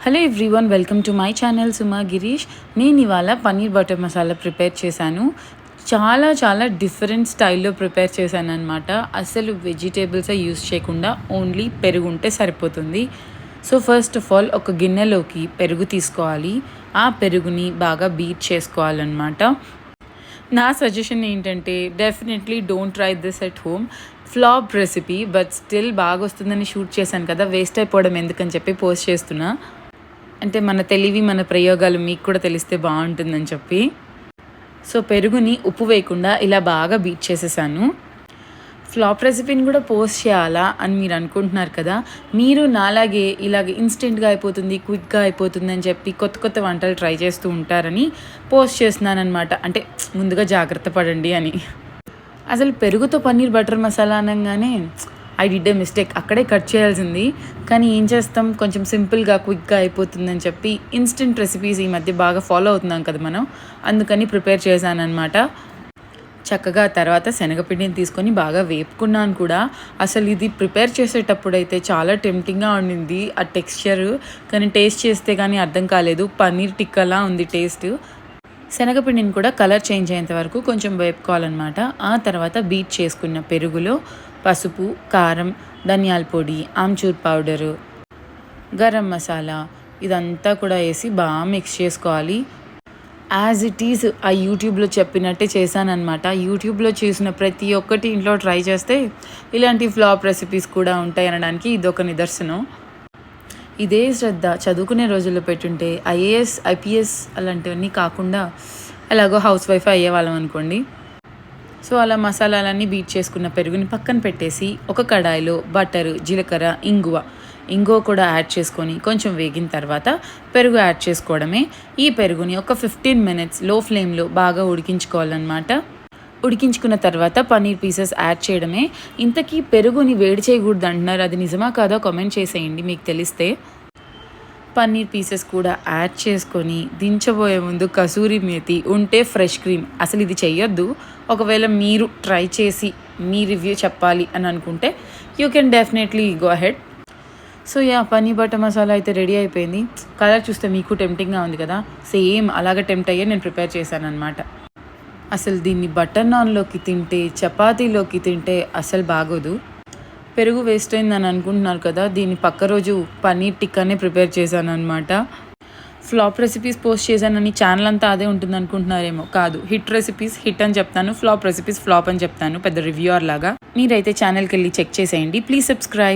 Hello everyone, welcome to my channel Suma Girish. నేను ఇవాళ paneer butter masala prepare చేశాను. చాలా డిఫరెంట్ స్టైల్లో ప్రిపేర్ చేశాను అనమాట. అసలు వెజిటేబుల్స్ యూస్ చేయకుండా ఓన్లీ పెరుగు ఉంటే సరిపోతుంది. సో ఫస్ట్ ఆఫ్ ఆల్ ఒక గిన్నెలోకి పెరుగు తీసుకోవాలి. ఆ పెరుగుని బాగా బీట్ చేసుకోవాలన్నమాట. నా సజెషన్ ఏంటంటే definitely don't try this at home. Flop recipe, but still బాగా వస్తుందని షూట్ చేశాను కదా, వేస్ట్ అయిపోవడం ఎందుకని చెప్పి పోస్ట్ చేస్తున్నా. అంటే మన తెలివి, మన ప్రయోగాలు మీకు కూడా తెలిస్తే బాగుంటుందని చెప్పి. సో పెరుగుని ఉప్పు వేయకుండా ఇలా బాగా బీట్ చేసేసాను. ఫ్లాప్ రెసిపీని కూడా పోస్ట్ చేయాలా అని మీరు అనుకుంటున్నారు కదా. మీరు నాలాగే ఇలాగ ఇన్స్టెంట్గా అయిపోతుంది, క్విక్గా అయిపోతుంది అని చెప్పి కొత్త వంటలు ట్రై చేస్తూ ఉంటారని పోస్ట్ చేస్తున్నాను అనమాట. అంటే ముందుగా జాగ్రత్త పడండి అని. అసలు పెరుగుతో పన్నీర్ బటర్ మసాలా అనగానే ఐ డిడ్ ఏ మిస్టేక్, అక్కడే కట్ చేయాల్సింది. కానీ ఏం చేస్తాం, కొంచెం సింపుల్గా క్విక్గా అయిపోతుందని చెప్పి ఇన్స్టెంట్ రెసిపీస్ ఈ మధ్య బాగా ఫాలో అవుతున్నాం కదా మనం, అందుకని ప్రిపేర్ చేశానమాట. చక్కగా తర్వాత శనగపిండిని తీసుకొని బాగా వేపుకున్నాను కూడా. అసలు ఇది ప్రిపేర్ చేసేటప్పుడు అయితే చాలా టెంప్టింగ్గా ఉండింది ఆ టెక్స్చర్, కానీ టేస్ట్ చేస్తే కానీ అర్థం కాలేదు. పన్నీర్ టిక్కాలా ఉంది టేస్ట్. శనగపిండిని కూడా కలర్ చేంజ్ అయ్యేంత వరకు కొంచెం వేపుకోవాలన్నమాట. ఆ తర్వాత బీట్ చేసుకున్న పెరుగులో పసుపు, కారం, ధనియాల పొడి, ఆమ్చూర్ పౌడరు, గరం మసాలా ఇదంతా కూడా వేసి బాగా మిక్స్ చేసుకోవాలి. యాజ్ ఇట్ ఈజ్ ఆ యూట్యూబ్లో చెప్పినట్టే చేశానమాట. యూట్యూబ్లో చేసిన ప్రతి ఒక్కటి ఇంట్లో ట్రై చేస్తే ఇలాంటి ఫ్లాప్ రెసిపీస్ కూడా ఉంటాయి అనడానికి ఇదొక నిదర్శనం. ఇదే శ్రద్ధ చదువుకునే రోజుల్లో పెట్టుంటే ఐఏఎస్, ఐపీఎస్ అలాంటివన్నీ కాకుండా ఎలాగో హౌస్ వైఫ్ అయ్యేవాళ్ళం అనుకోండి. సో అలా మసాలాలన్నీ బీట్ చేసుకున్న పెరుగుని పక్కన పెట్టేసి ఒక కడాయిలో బటర్, జీలకర్ర, ఇంగువ కూడా యాడ్ చేసుకొని కొంచెం వేగిన తర్వాత పెరుగు యాడ్ చేసుకోవడమే. ఈ పెరుగుని ఒక 15 minutes లో ఫ్లేమ్లో బాగా ఉడికించుకోవాలన్నమాట. ఉడికించుకున్న తర్వాత పన్నీర్ పీసెస్ యాడ్ చేయడమే. ఇంతకీ పెరుగుని వేడి చేయకూడదు అంటున్నారు, అది నిజమా కాదో కామెంట్ చేసేయండి మీకు తెలిస్తే. పన్నీర్ పీసెస్ కూడా యాడ్ చేసుకొని దించబోయే ముందు కసూరి మేతి ఉంటే ఫ్రెష్ క్రీమ్, అసలు ఇది చెయ్యొద్దు. ఒకవేళ మీరు ట్రై చేసి మీ రివ్యూ చెప్పాలి అని అనుకుంటే you can definitely go ahead. So paneer butter masala అయితే రెడీ అయిపోయింది. కలర్ చూస్తే మీకు టెంప్టింగ్గా ఉంది కదా, సేమ్ అలాగే టెంప్ట్ అయ్యే నేను ప్రిపేర్ చేశాను అనమాట. అసలు దీన్ని బటర్ నాన్లోకి తింటే, చపాతీలోకి తింటే అసలు బాగోదు. పెరుగు వేస్ట్ అయిందని అనుకుంటున్నారు కదా, దీన్ని పక్క రోజు పన్నీర్ టిక్కానే ప్రిపేర్ చేశాను అనమాట. ఫ్లాప్ రెసిపీస్ పోస్ట్ చేశానని ఛానల్ అంతా అదే ఉంటుంది అనుకుంటున్నారేమో, కాదు. హిట్ రెసిపీస్ హిట్ అని చెప్తాను, ఫ్లాప్ రెసిపీస్ ఫ్లాప్ అని చెప్తాను, పెద్ద రివ్యూవర్ లాగా. మీరైతే ఛానల్కి వెళ్ళి చెక్ చేసేయండి. Please subscribe.